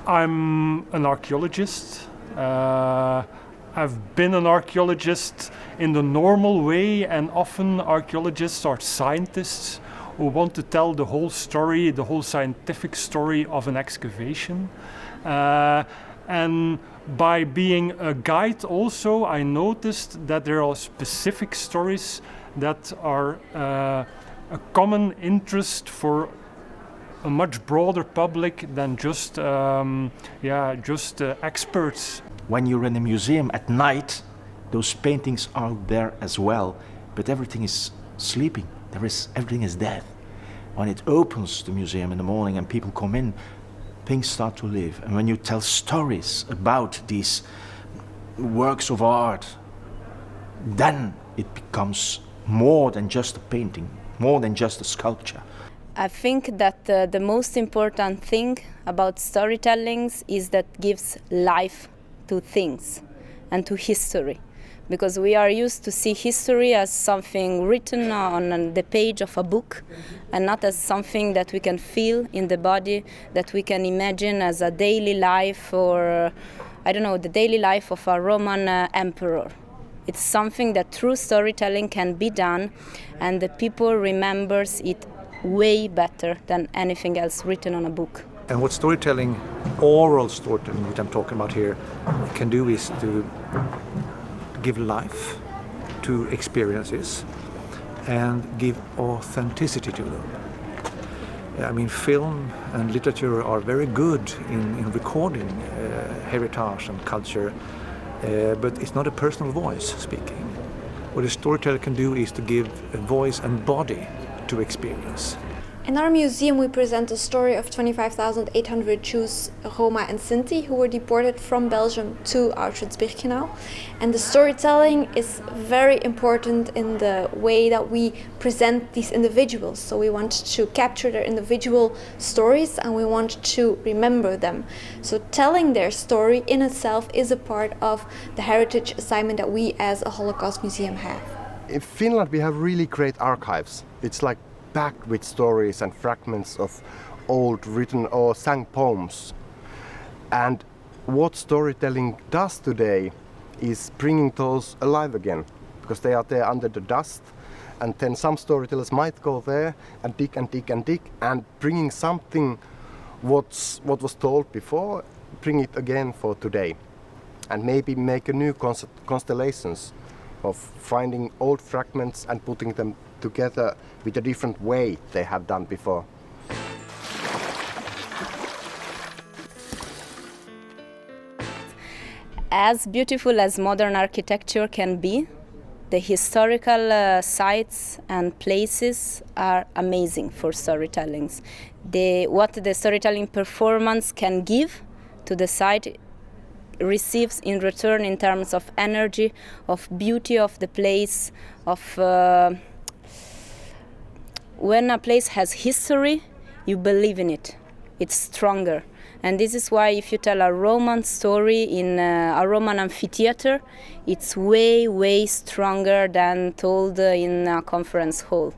I'm an archaeologist. I've been an archaeologist in the normal way, and often archaeologists are scientists who want to tell the whole story, the whole scientific story of an excavation. And by being a guide also, I noticed that there are specific stories that are a common interest for a much broader public than just experts. When you're in a museum at night, those paintings are there as well, but everything is sleeping. Everything is dead. When it opens the museum in the morning and people come in, things start to live. And when you tell stories about these works of art, then it becomes more than just a painting, more than just a sculpture. I think that the most important thing about storytellings is that gives life to things and to history, because we are used to see history as something written on the page of a book and not as something that we can feel in the body, that we can imagine as a daily life, or the daily life of a Roman emperor. It's something that through storytelling can be done, and the people remembers it way better than anything else written on a book. And what storytelling, oral storytelling, which I'm talking about here, can do is to give life to experiences and give authenticity to them. I mean, film and literature are very good in recording heritage and culture, but it's not a personal voice speaking. What a storyteller can do is to give a voice and body to experience. In our museum, we present the story of 25,800 Jews, Roma and Sinti, who were deported from Belgium to Auschwitz-Birkenau. And the storytelling is very important in the way that we present these individuals. So we want to capture their individual stories and we want to remember them. So telling their story in itself is a part of the heritage assignment that we as a Holocaust museum have. In Finland, we have really great archives. It's like packed with stories and fragments of old written or sung poems. And what storytelling does today is bringing those alive again, because they are there under the dust, and then some storytellers might go there and dig and dig and dig, and bringing something what was told before, bring it again for today, and maybe make a new constellations of finding old fragments and putting them together with a different way they have done before. As beautiful as modern architecture can be, the historical sites and places are amazing for storytellings. What the storytelling performance can give to the site receives in return in terms of energy, of beauty of the place, of when a place has history, you believe in it. It's stronger. And this is why if you tell a Roman story in a Roman amphitheater, it's way, way stronger than told in a conference hall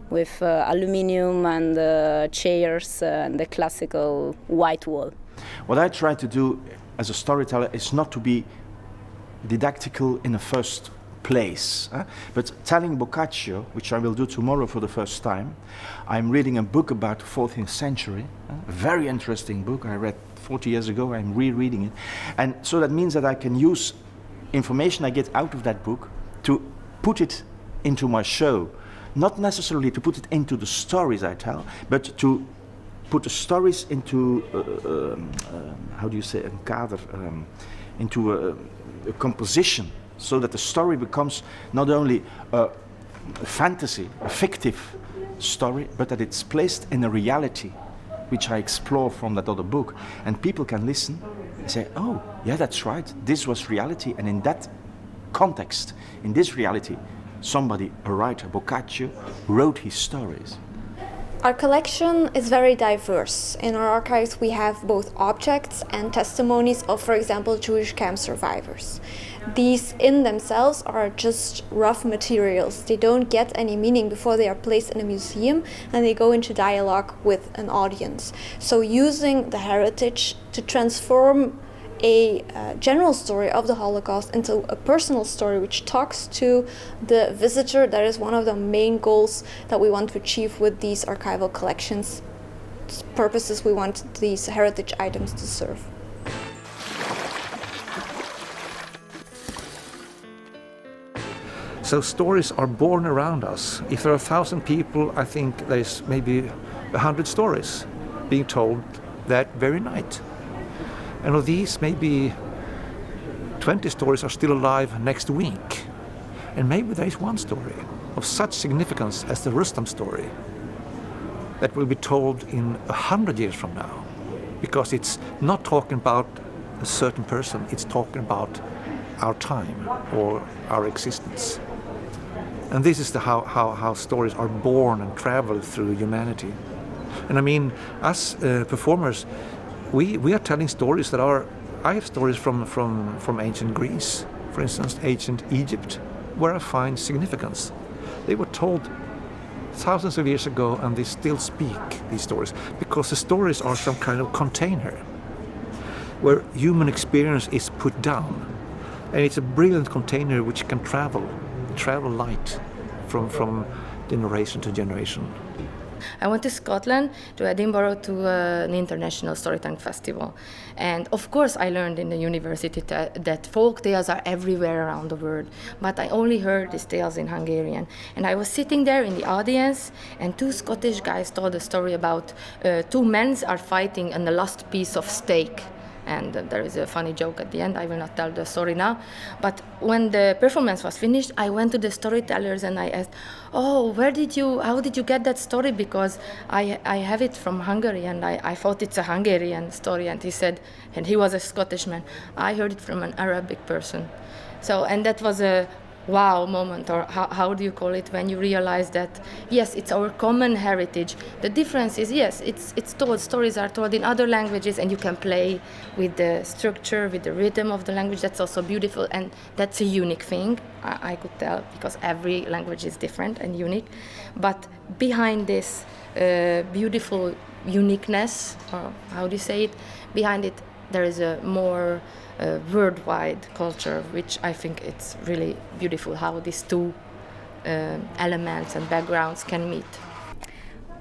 with aluminium and chairs and the classical white wall. What I try to do as a storyteller is not to be didactical in the first place, but telling Boccaccio, which I will do tomorrow for the first time. I'm reading a book about the 14th century, a very interesting book I read 40 years ago. I'm rereading it, and so that means that I can use information I get out of that book to put it into my show, not necessarily to put it into the stories I tell, but to put the stories into how do you say, een kader, into a composition, so that the story becomes not only a fantasy, a fictive story, but that it's placed in a reality, which I explore from that other book. And people can listen and say, oh, yeah, that's right, this was reality, and in that context, in this reality, somebody, a writer, Boccaccio, wrote his stories. Our collection is very diverse. In our archives we have both objects and testimonies of, for example, Jewish camp survivors. these in themselves are just rough materials. They don't get any meaning before they are placed in a museum and they go into dialogue with an audience. So using the heritage to transform a general story of the Holocaust into a personal story which talks to the visitor, that is one of the main goals that we want to achieve with these archival collections. Purposes we want these heritage items to serve. So stories are born around us. If there are 1,000 people, I think there's maybe 100 stories being told that very night. And of these, maybe 20 stories are still alive next week. And maybe there is one story of such significance as the Rustam story that will be told in 100 years from now. Because it's not talking about a certain person, it's talking about our time or our existence. And this is how stories are born and travel through humanity. And I mean, us performers, we are telling stories that are, I have stories from ancient Greece, for instance, ancient Egypt, where I find significance. They were told thousands of years ago and they still speak these stories, because the stories are some kind of container where human experience is put down. And it's a brilliant container which can travel light from generation to generation. I went to Scotland, to Edinburgh, to an international storytelling festival. And of course I learned in the university that folk tales are everywhere around the world, but I only heard these tales in Hungarian. And I was sitting there in the audience, and two Scottish guys told a story about two men are fighting on the last piece of steak. And there is a funny joke at the end. I will not tell the story now. But when the performance was finished, I went to the storytellers and I asked, "Oh, how did you get that story? Because I have it from Hungary and I thought it's a Hungarian story." And he said, and he was a Scottish man, "I heard it from an Arabic person." So, and that was a wow moment, or how do you call it, when you realize that yes, it's our common heritage. The difference is, yes, it's told, stories are told in other languages, and you can play with the structure, with the rhythm of the language. That's also beautiful, and that's a unique thing, I could tell, because every language is different and unique. But behind this beautiful uniqueness, or how do you say it, behind it there is a more worldwide culture, which I think it's really beautiful how these two elements and backgrounds can meet.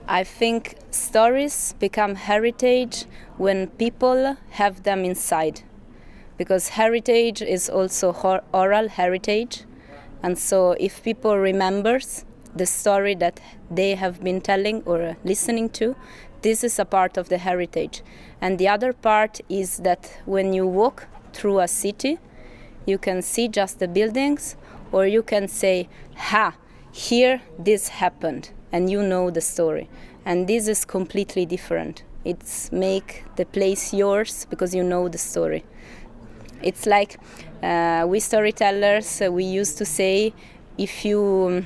I think stories become heritage when people have them inside, because heritage is also oral heritage, and so if people remembers the story that they have been telling or listening to, this is a part of the heritage. And the other part is that when you walk through a city, you can see just the buildings, or you can say, here this happened, and you know the story. And this is completely different. It's make the place yours because you know the story. It's like we storytellers, we used to say, if you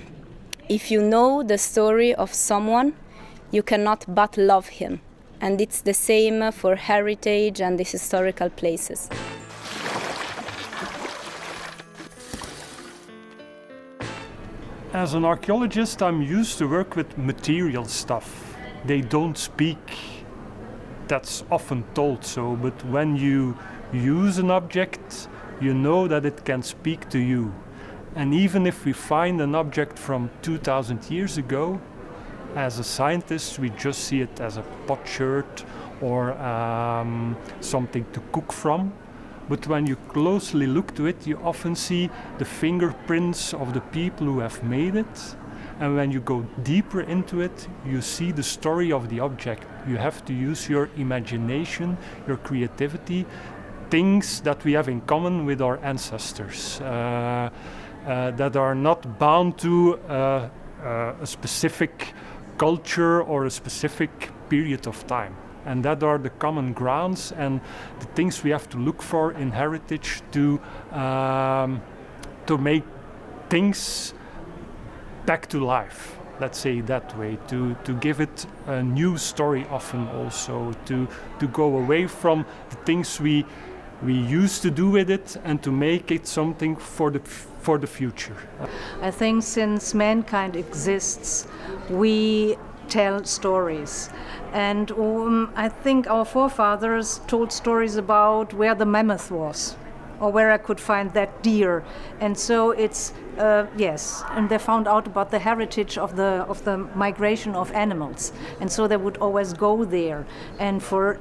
know the story of someone, you cannot but love him. And it's the same for heritage and the historical places. As an archaeologist, I'm used to work with material stuff. They don't speak, that's often told so, but when you use an object, you know that it can speak to you. And even if we find an object from 2000 years ago, as a scientist, we just see it as a potsherd or something to cook from. But when you closely look to it, you often see the fingerprints of the people who have made it. And when you go deeper into it, you see the story of the object. You have to use your imagination, your creativity, things that we have in common with our ancestors, that are not bound to a specific culture or a specific period of time. And that are the common grounds and the things we have to look for in heritage to make things back to life, let's say that way, to give it a new story often also, to go away from the things we we used to do with it and to make it something for the future. I think since mankind exists, we tell stories. And I think our forefathers told stories about where the mammoth was, or where I could find that deer. And so it's, yes, and they found out about the heritage of the migration of animals. And so they would always go there. And for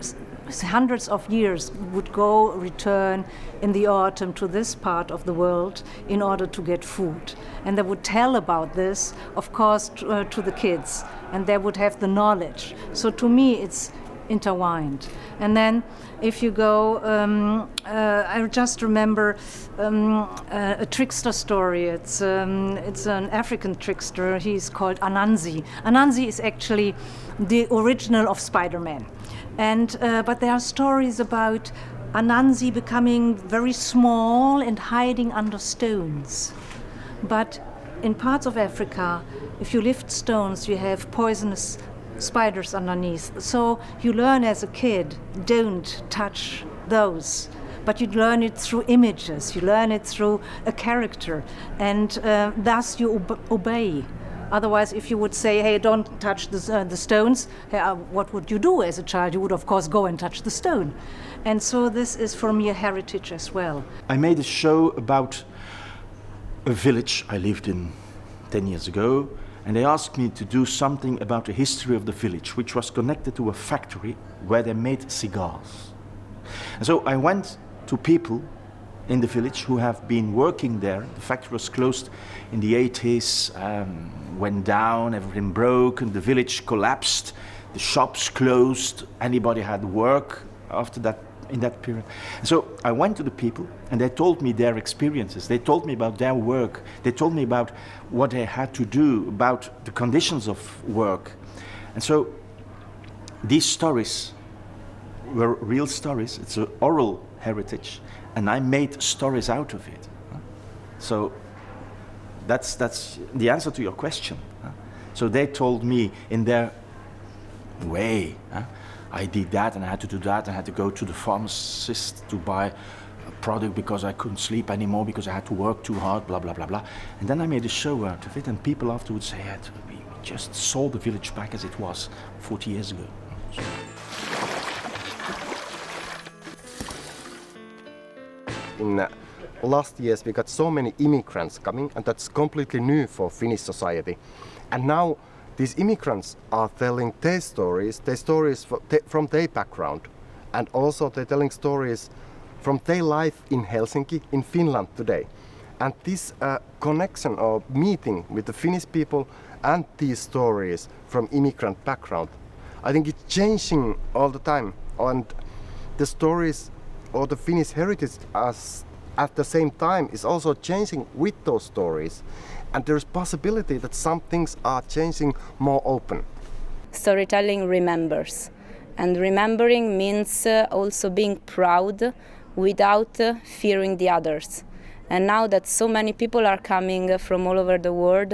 hundreds of years would go, return in the autumn to this part of the world in order to get food. And they would tell about this, of course, to the kids. And they would have the knowledge. So to me, it's intertwined. And then if you go, I just remember a trickster story. It's an African trickster. He's called Anansi. Anansi is actually the original of Spider-Man. And but there are stories about Anansi becoming very small and hiding under stones. But in parts of Africa, if you lift stones, you have poisonous spiders underneath. So you learn as a kid, don't touch those. But you learn it through images, you learn it through a character, and thus you obey. Otherwise, if you would say, hey, don't touch the stones, hey, what would you do as a child? You would, of course, go and touch the stone. And so this is for me a heritage as well. I made a show about a village I lived in 10 years ago, and they asked me to do something about the history of the village, which was connected to a factory where they made cigars. And so I went to people in the village who have been working there. The factory was closed in the 80s, went down, everything broke, and the village collapsed, the shops closed, anybody had work after that, in that period. And so I went to the people and they told me their experiences, they told me about their work, they told me about what they had to do, about the conditions of work. And so these stories were real stories, it's an oral heritage, and I made stories out of it. So that's the answer to your question. So they told me in their way, I did that and I had to do that, and I had to go to the pharmacist to buy a product because I couldn't sleep anymore because I had to work too hard, blah, blah, blah, blah. And then I made a show out of it, and people afterwards say, yeah, we just saw the village back as it was 40 years ago. In last years we got so many immigrants coming, and that's completely new for Finnish society. And now these immigrants are telling their stories from their background, and also they're telling stories from their life in Helsinki, in Finland today. And this connection or meeting with the Finnish people and these stories from immigrant background, I think it's changing all the time. And the stories or the Finnish heritage at the same time is also changing with those stories. And there's possibility that some things are changing more open. Storytelling remembers. And remembering means also being proud without fearing the others. And now that so many people are coming from all over the world,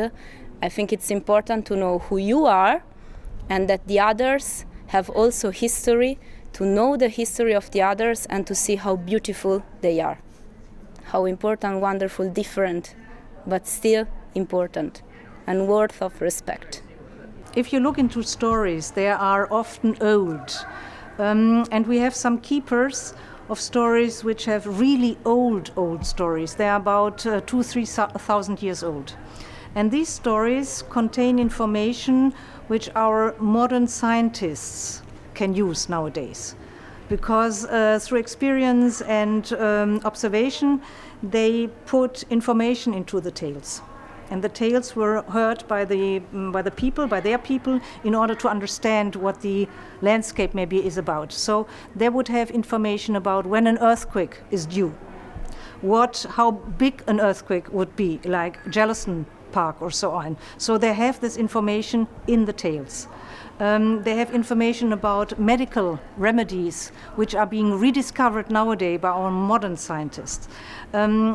I think it's important to know who you are and that the others have also history, to know the history of the others and to see how beautiful they are. How important, wonderful, different, but still important and worth of respect. If you look into stories, they are often old. And we have some keepers of stories which have really old stories. They are about 2,000-3,000 years old. And these stories contain information which our modern scientists can use nowadays. Because through experience and observation, they put information into the tales. And the tales were heard by the people, by their people, in order to understand what the landscape maybe is about. So they would have information about when an earthquake is due, how big an earthquake would be, like Jellison Park or so on. So they have this information in the tales. They have information about medical remedies, which are being rediscovered nowadays by our modern scientists.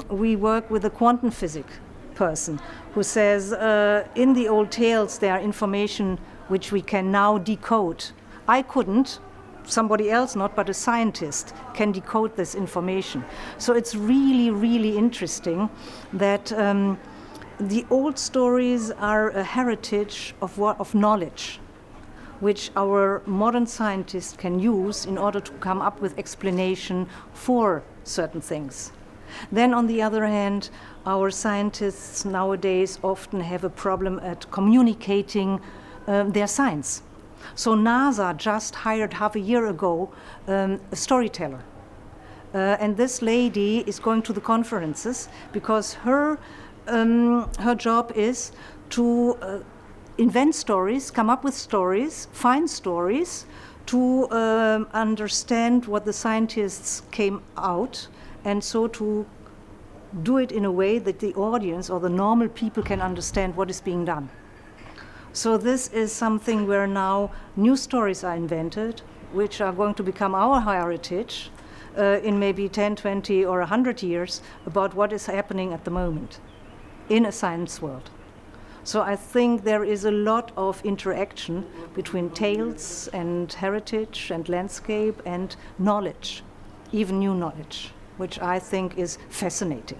We work with a quantum physics person who says in the old tales there are information which we can now decode. I couldn't somebody else, not but a scientist, can decode this information. So it's really, really interesting that the old stories are a heritage of knowledge, which our modern scientists can use in order to come up with explanation for certain things. Then on the other hand, our scientists nowadays often have a problem at communicating their science. So NASA just hired half a year ago a storyteller. And this lady is going to the conferences because her job is to invent stories, come up with stories, find stories, to understand what the scientists came out, and so to do it in a way that the audience or the normal people can understand what is being done. So this is something where now new stories are invented, which are going to become our heritage in maybe 10, 20, or 100 years about what is happening at the moment in a science world. So I think there is a lot of interaction between tales and heritage and landscape and knowledge, even new knowledge, which I think is fascinating.